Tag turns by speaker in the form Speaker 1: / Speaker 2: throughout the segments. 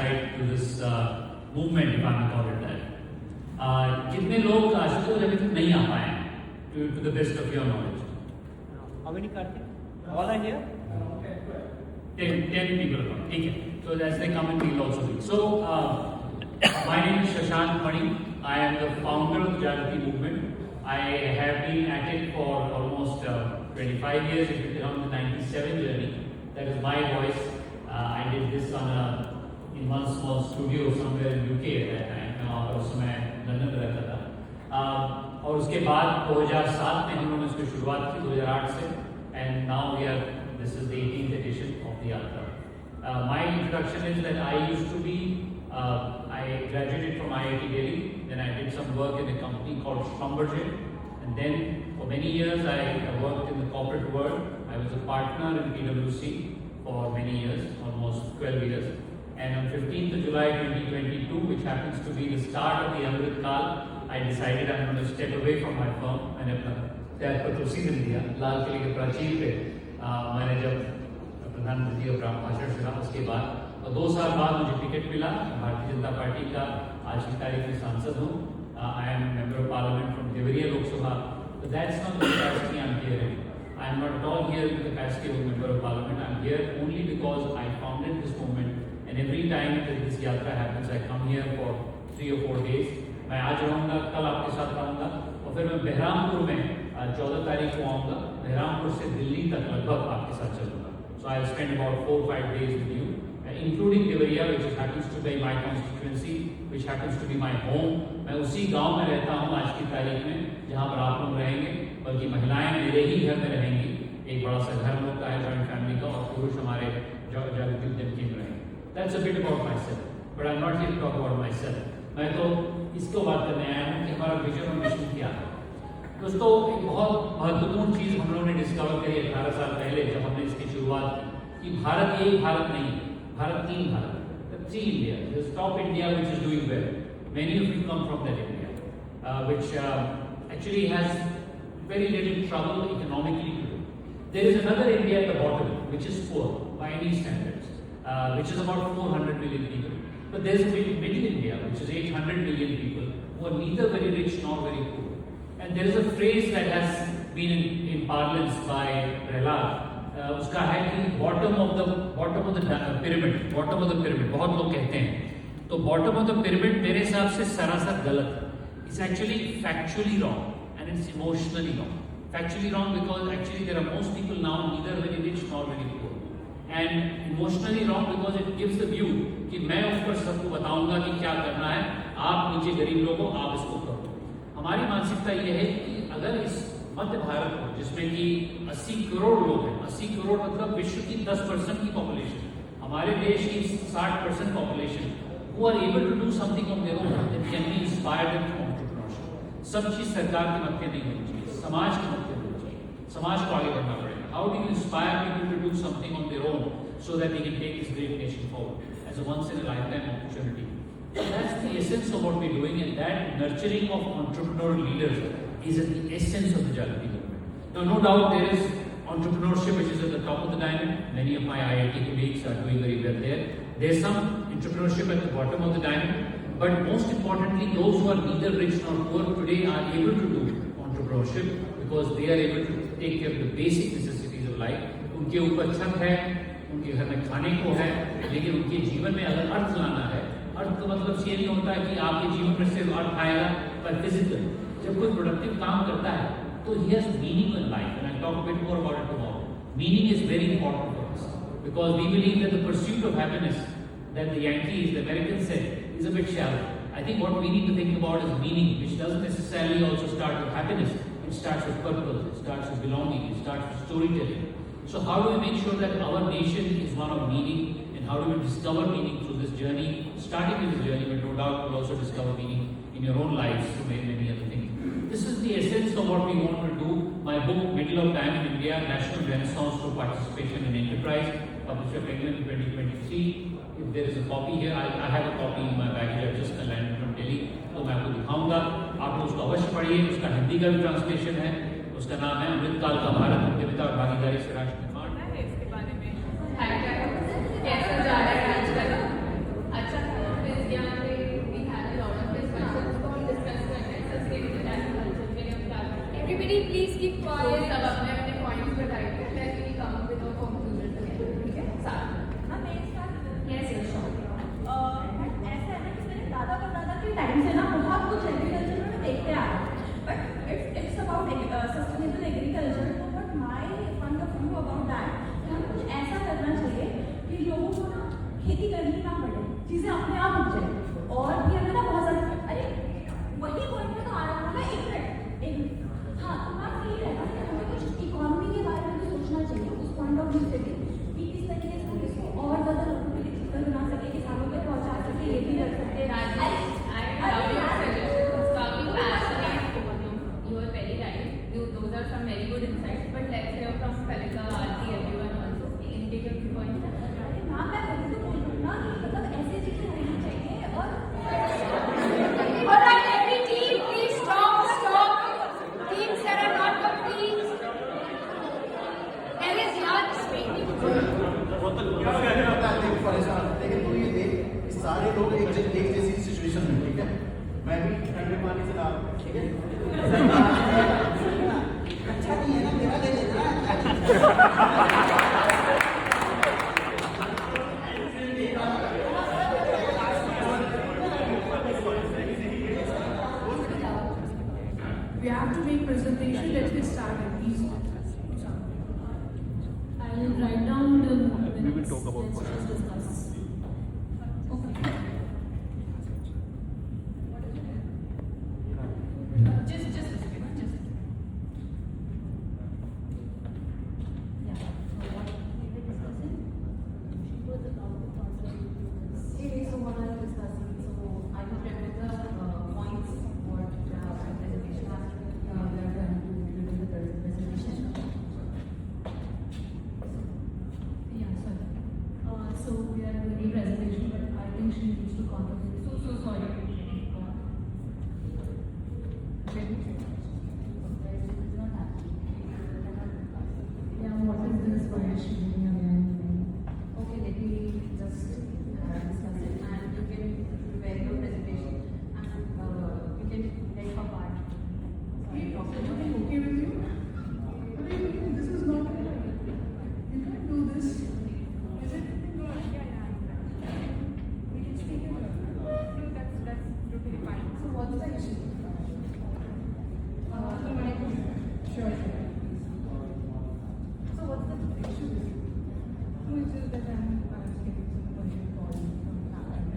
Speaker 1: side to this movement, if I may call it that. कितने लोग आशुतोष अभी तक नहीं आ पाए हैं, to the best of your knowledge?
Speaker 2: How many Karthik? All are here?
Speaker 1: 10 people come. Okay. So as they come in, we'll also be. So my name is Shashank Mani. I am the founder of the Jagrati movement. I have been at it for almost 25 years. It is around the 97 journey. That is my voice. I did this in one small studio somewhere in UK at that time. और उस समय London में रहता था. और उसके बाद 2007 में हम लोगों ने इसकी शुरुआत की 2008 से. And now this is the 18th edition of the Yatra. My introduction is that I used to be, I graduated from IIT Delhi, then I did some work in a company called Schlumberger, and then for many years I worked in the corporate world. I was a partner in PwC for many years, almost 12 years. And on 15th of July 2022, which happens to be the start of the Amrit Kal, I decided I'm going to step away from my firm. मैंने अपना त्याग पत्र उसी दिन दिया, लाल किले के प्राचीर पे. मैंने जब प्रधानमंत्री जी का भाषण सुना, उसके बाद और 2 साल बाद मुझे टिकट मिला. भारतीय जनता पार्टी का आज की तारीख में सांसद हूँ. I am member of parliament from Deoria Lok Sabha. But that's not the capacity I'm here in. I am not at all here in the capacity of a member of parliament. I'm here only because I founded this movement. And every time that this yatra happens, I come here for 3 or 4 days. मैं आज रहूँगा, कल आपके साथ रहूँगा, और फिर मैं बहरामपुर में 14 तारीख को आऊँगा. बहरामपुर से दिल्ली तक लगभग आपके साथ चलूँगा. So I'll spend about 4 or 5 days with you, including Devariya, which happens to be my constituency, which happens to be my home. मैं उसी गांव में रहता हूँ आज की तारीख में, जहाँ पर आप लोग रहेंगे, बल्कि महिलाएं मेरे ही घर में रहेंगी. एक बड़ा सा घर हम लोग का है, जॉइंट फैमिली का, और पुरुष हमारे जागृति उद्यम केंद्र में रहेंगे. That's a bit about myself, but I'm not here to talk about myself. मैं तो इसको बात करने आया हूँ कि हमारा विजन और मिशन क्या है. दोस्तों, एक बहुत महत्वपूर्ण चीज़ हम लोगों ने डिस्कवर करी 18 साल पहले जब हमने इसकी शुरुआत की. भारत एक भारत नहीं, Bharat 3 Bharat. The 3 India. There's top India which is doing well. Many of you come from that India, which actually has very little trouble economically to do. There is another India at the bottom which is poor by any standards, which is about 400 million people. But there's a middle India which is 800 million people who are neither very rich nor very poor. And there is a phrase that has been in parlance by Prahlad. उसका है कि bottom of the pyramid. बहुत लोग कहते हैं. तो bottom of the pyramid मेरे हिसाब से सरासर गलत है. It's actually factually wrong and it's emotionally wrong. Factually wrong because actually there are most people now neither very rich nor very poor. And emotionally wrong because it gives the view कि मैं ऊपर सबको बताऊंगा कि क्या करना है, आप नीचे गरीब लोगों आप इसको करो. हमारी मानसिकता ये है कि अगर इस मध्य भारत को, जिसमें कि 80 करोड़ लोग हैं, 80 करोड़ मतलब विश्व की 10% की पॉपुलेशन, हमारे देश की 60% population, who are able to do something on their own, that can be inspired them from entrepreneurship. सब चीज सरकार के मध्य नहीं होनी चाहिए, समाज के मध्य होनी चाहिए. समाज को आगे बढ़ना पड़ेगा. How do you inspire people to do something on their own so that they can take this great nation forward as a once-in-a-lifetime opportunity? So that's the essence of what we're doing, and that nurturing of entrepreneurial leaders is at the essence of the Jagrati movement. Now, no doubt there is entrepreneurship which is at the top of the diamond. Many of my IIT colleagues are doing very well there. There's some entrepreneurship at the bottom of the diamond, but most importantly, those who are neither rich nor poor today are able to do entrepreneurship because they are able to take care of the basic necessities of life. उनके ऊपर छत है, उनके घर में खाने को है, लेकिन उनके जीवन में अगर अर्थ लाना है, अर्थ का मतलब ये नहीं होता है कि आपके जीवन में सिर्फ अर्थ आएगा, पर फिजिकल. जब कोई प्रोडक्टिव काम करता है, तो he has meaning in life, and I'll talk a bit more about it tomorrow. Meaning is very important for us because we believe that the pursuit of happiness that the Yankees, the Americans said, is a bit shallow. I think what we need to think about is meaning, which doesn't necessarily also start with happiness. It starts with purpose, it starts with belonging, it starts with storytelling. So how do we make sure that our nation is one of meaning, and how do we discover meaning through this journey, starting with this journey, but no doubt you'll also discover meaning in your own lives through many other things. This is the essence of what we want to do. My book, Middle of Time in India, National Renaissance through Participation in Enterprise, published by Penguin in 2023. If there is a copy here, I have a copy in my baggage. I've just landed from Delhi, तो मैं आपको दिखाऊंगा. आप लोग उसको अवश्य पढ़िए. उसका हिंदी का भी ट्रांसलेशन है. उसका नाम है अमृत काल का भारत, उद्यमिता और भागीदारी से राष्ट्र निर्माण.
Speaker 3: इसके बारे में कैसा जा रहा है आजकल? अच्छा टाइम से ना बहुत कुछ एग्रीकल्चर में देखते आ रहे हैं, but it's about sustainable agriculture. तो but my point of view about that, हमें कुछ ऐसा करना चाहिए कि लोगों को ना खेती करनी ना पड़े, चीज़ें अपने आप उग जाए। और भी हमें ना बहुत सारे, अरे वही पॉइंट में तो आ रहा था ना, एक मिनट। हाँ, तो मैं यही रहता कि हमें कुछ इकोनॉमी के बारे में भी सोचना चाहिए, उस पॉइंट ऑफ व्यू से भी कि किस तरीके से हम इसको और ज़्यादा लोगों के लिए चिकन बना सके, किसानों पे पहुँचा सके, ये भी रख सकते हैं।
Speaker 4: You are very right. Those are some very good insights. But let's hear from Kalika, Aarti, everyone also. In take a few points.
Speaker 3: अरे ना, मैं वही तो बोल रही हूँ ना कि मतलब ऐसी चीज़ें होनी चाहिए। और
Speaker 4: Alright, every team, please stop. Teams that are not complete. There is large speaking.
Speaker 5: लेकिन तू ये देख, सारे लोग एक जैसी सिचुएशन में, ठीक है? मैं भी ठंडे पानी से नहा, ठीक है? अच्छा नहीं है ना, मेरा ले लेना।
Speaker 6: We have to make presentation. Let's get started, please.
Speaker 7: I'll write down the minutes.
Speaker 8: We will talk about
Speaker 7: Let's just discuss. Okay.
Speaker 4: Just a second.
Speaker 7: Yeah. So what we were discussing? She was about the concept.
Speaker 4: Okay, so what are we discussing? So I will remember the points what the presentation has to
Speaker 7: We are going to do the presentation. Yeah, sorry. So we are doing a presentation, but I think she needs to contribute. So sorry. Yeah, what is this? Why is she doing again?
Speaker 4: Okay, let me just discuss it and you can prepare your presentation and you can take a part.
Speaker 6: Is everything okay with you? What are you doing? This is not. You can't do this. Is it? We can speak it up. No, that's totally fine.
Speaker 4: So what's the issue?
Speaker 6: Sure.
Speaker 4: So what's the issue?
Speaker 6: No, it's just that I'm getting some urgent call from family.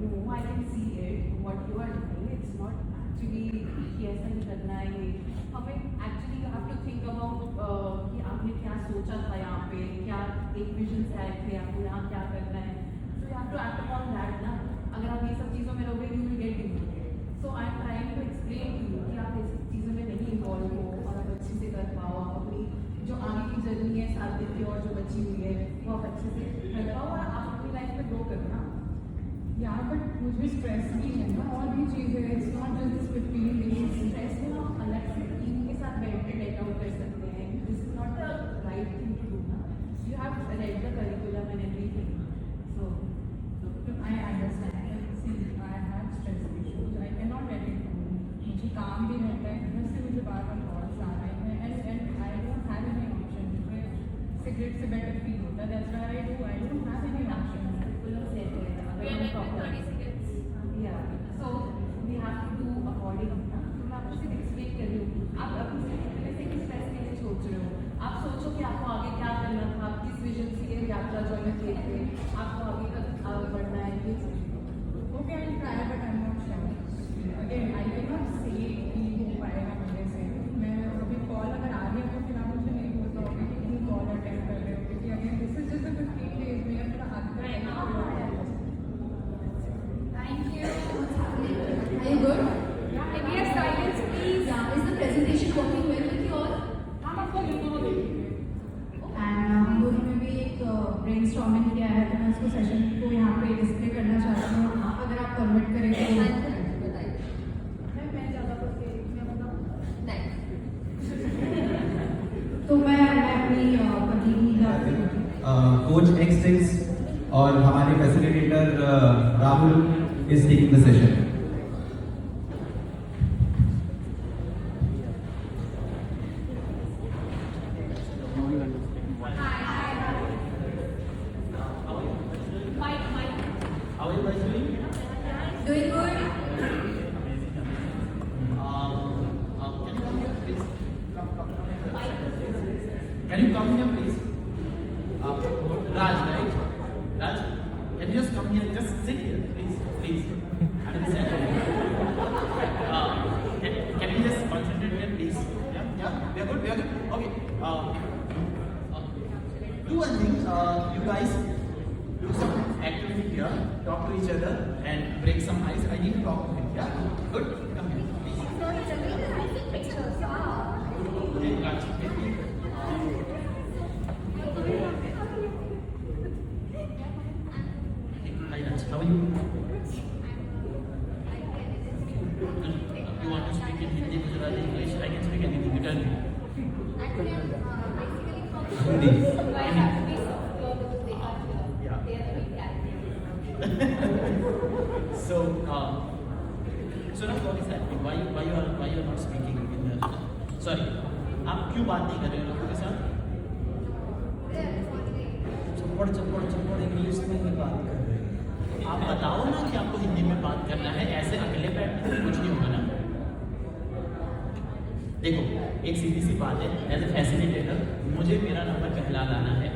Speaker 4: No, I can see it. What you are doing, it's not actually yes and करना है ये. हमें actually you have to think about कि आपने क्या सोचा था यहाँ पे, क्या एक vision से आए थे, आपको यहाँ क्या करना है. So you have to act upon that ना. अगर आप ये सब चीज़ों में रहोगे, you will get demoted. So I am trying to explain to you कि आप इस चीज़ों में नहीं involve हो और आप अच्छे से कर पाओ, आप अपनी जो आगे की जर्नी है 7 दिन की और जो बची हुई है वो आप अच्छे से कर पाओ और आप अपनी लाइफ में ग्रो करना.
Speaker 6: Yeah, but मुझे स्ट्रेस भी है ना, और भी चीज़ें. It's not just this 15 days.
Speaker 4: Stress में हम अलग से टीम के साथ बैठ के टेक आउट कर सकते हैं. This is not the right thing to do ना. You have read the curriculum and everything. So
Speaker 6: I understand. See, I have stress issues. I cannot get it home. मुझे काम भी रहता है, घर से मुझे बार-बार कॉल्स आ रहे हैं, and I don't have any option. मुझे सिगरेट से बेटर फील होता है. That's why I don't have any option.
Speaker 4: Curriculum set है. अगर हम प्रॉपर या so we have to do according ना. तो मैं आपको सिर्फ एक्सप्लेन कर रही हूँ. आप अपनी तरह से स्ट्रेस के लिए सोच रहे हो. आप सोचो कि आपको आगे क्या करना था, आप किस विजन से ये यात्रा ज्वाइन किए थे, आपको आगे तक बढ़ना है. ये
Speaker 6: Okay, I'll try, but I'm not sure. Again, I cannot say कि हो पाएगा मेरे से. मैं अभी कॉल अगर आ रही है तो फिर आप मुझे नहीं बोल पाओगे कि तुम कॉल अटेंड कर रहे हो, क्योंकि again this is just 15 days. मेरा थोड़ा आदत है.
Speaker 4: Thank you.
Speaker 7: Are you good?
Speaker 4: If you have silence, please.
Speaker 7: Yeah. Is the presentation working well with you all?
Speaker 4: हम आपको दोनों देखेंगे.
Speaker 7: And हम दोनों में भी एक ब्रेनस्टॉर्मिंग किया है, तो मैं उसको सेशन को यहाँ पे डिस्प्ले करना चाहती हूँ. आप अगर आप परमिट करें तो
Speaker 4: मैं ज़्यादा कुछ मैं बताऊँ.
Speaker 7: तो मैं अपनी पत्नी
Speaker 9: कोच एक्स और हमारे facilitator Rahul is taking the session.
Speaker 4: Mike.
Speaker 9: How are you guys doing?
Speaker 7: doing good.
Speaker 9: and break some ice. I need to talk to him. Yeah, good. Come here, please. Okay, Raj, wait. Hi Raj, how are you? You want to speak in Hindi, Gujarati, English? I can speak anything. You tell me. Hindi. So now what is happening? Why you are not speaking in the? Sorry, आप क्यों बात नहीं कर रहे हो लोगों के साथ? चप्पड़ इंग्लिश में ही बात कर रहे हैं। आप बताओ ना कि आपको हिंदी में बात करना है, ऐसे अगले बैठ में कुछ नहीं होगा ना। देखो, एक सीधी सी बात है, एज ए फैसिलिटेटर मुझे मेरा नंबर पहला लाना है,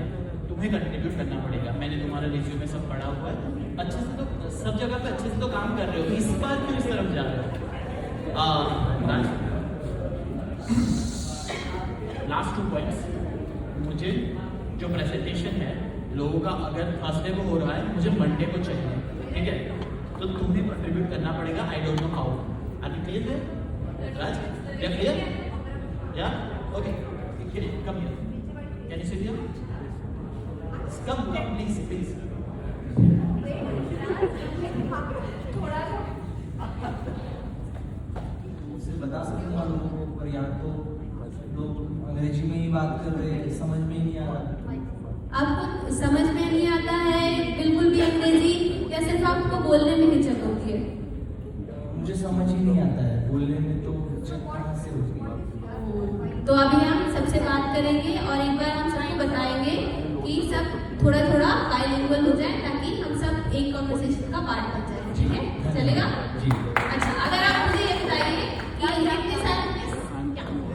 Speaker 9: तुम्हें कंट्रीब्यूट करना पड़ेगा। मैंने तुम्हारा रिज्यूमे सब पढ़ा हुआ है, अच्छे से तो सब जगह पे अच्छे से तो काम कर रहे हो, इस बार क्यों इस तरफ जा रहे हो? लास्ट 2 पॉइंट्स, मुझे जो प्रेजेंटेशन है लोगों का अगर थर्सडे को हो रहा है, मुझे मंडे को चाहिए, ठीक है? तो तुम्हें कंट्रीब्यूट करना पड़ेगा। I don't know how. Are you clear है राज? या क्लियर? या okay, come here, can you sit here? Come please please.
Speaker 8: मुझसे बता सकूंगा लोगों को, पर यार तो लोग अंग्रेजी में ही बात कर रहे हैं, समझ में ही नहीं आ रहा।
Speaker 7: आपको समझ में नहीं आता है बिल्कुल भी अंग्रेजी, या सिर्फ आपको बोलने में हिचक होती है?
Speaker 8: मुझे समझ ही नहीं आता है, बोलने में तो हिचक कहाँ से होती है।
Speaker 7: तो अभी हम सबसे बात करेंगे और एक बार हम सबको बताएंगे कि सब थोड़ा थोड़ा बाइलिंगुअल हो जाए, ताकि हम सब एक कॉन्वर्सेशन का पार्ट बन जाए। ठीक है, चलेगा?
Speaker 8: जी।
Speaker 7: अच्छा, अगर आप मुझे ये बताइए कि हिंदी साल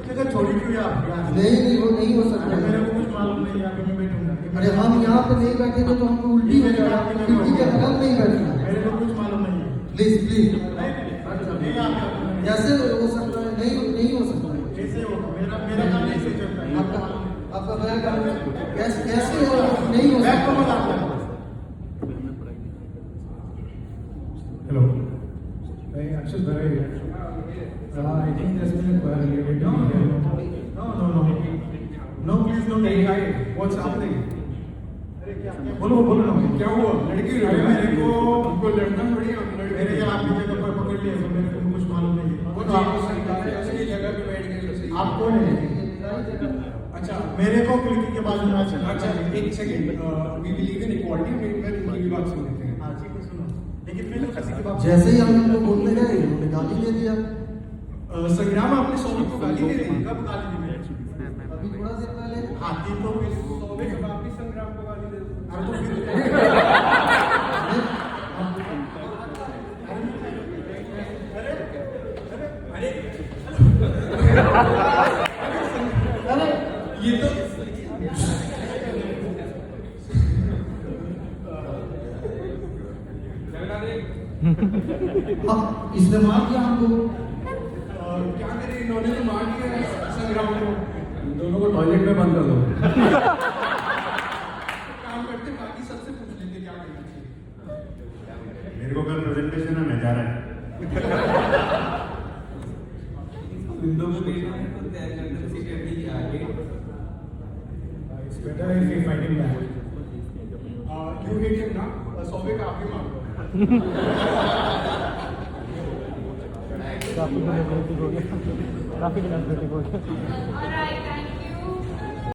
Speaker 5: जगह छोड़ी क्यों है आप?
Speaker 10: नहीं, वो नहीं हो सकता।
Speaker 5: मेरे को कुछ मालूम नहीं, यहाँ पे मैं बैठूंगा।
Speaker 10: अरे हम यहाँ पे नहीं बैठे थे तो हमको उल्टी हो जाएगा, खिड़की के बगल नहीं बैठना।
Speaker 5: मेरे को कुछ मालूम नहीं है।
Speaker 10: प्लीज प्लीज,
Speaker 5: नहीं
Speaker 10: कैसे हो सकता है? नहीं हो सकता है।
Speaker 5: कैसे हो? मेरा काम ऐसे चलता है।
Speaker 10: आपका बैग कैसे हो? नहीं हो
Speaker 5: बैग को
Speaker 10: सकता।
Speaker 5: बताते हैं। Hello. Hey, Akshat Bharai here. I think there's been a quarrel related to me. No, please don't. Hey, hi. What's happening? बोलो ना, क्या हुआ? लड़की मेरे को लड़ना थोड़ी है। मेरे यहाँ आपकी जगह पर पकड़ लिया, तो मेरे को कुछ मालूम नहीं है। वो आपकी जगह पे बैठ गए। आप कौन है? अच्छा, मेरे को खिड़की के बाजू में अच्छा, एक second. We believe in equality, मैं उनकी भी बात सुन लेते हैं। हाँ, ठीक है, सुनो। लेकिन मैं तो किसी की बात
Speaker 10: जैसे ही हम उनको बोलने गए उन्होंने गाली दे दिया।
Speaker 5: संग्राम, आपने सोनी को गाली दे दी? कब गाली दी?
Speaker 10: अभी थोड़ा देर पहले।
Speaker 5: हाथी तो सोने के बाद भी संग्राम को गाली दे दी। अरे तो फिर अरे ये तो
Speaker 10: इसने मार दिया हमको।
Speaker 5: क्या करें, इन्होंने तो मार दिया संग्राम को। दोनों को टॉयलेट में बंद कर दो। काम करते, बाकी सबसे पूछ लेंगे क्या करना चाहिए।
Speaker 11: मेरे को कल प्रेजेंटेशन है, मैं जा रहा है।
Speaker 8: विंडो में बैठना है तो तय करते सीट अभी आगे।
Speaker 5: It's better if we fight him back. You hit him ना, सौवे का आप ही मारो।
Speaker 2: काफी डिलीवरी हो गया।
Speaker 7: और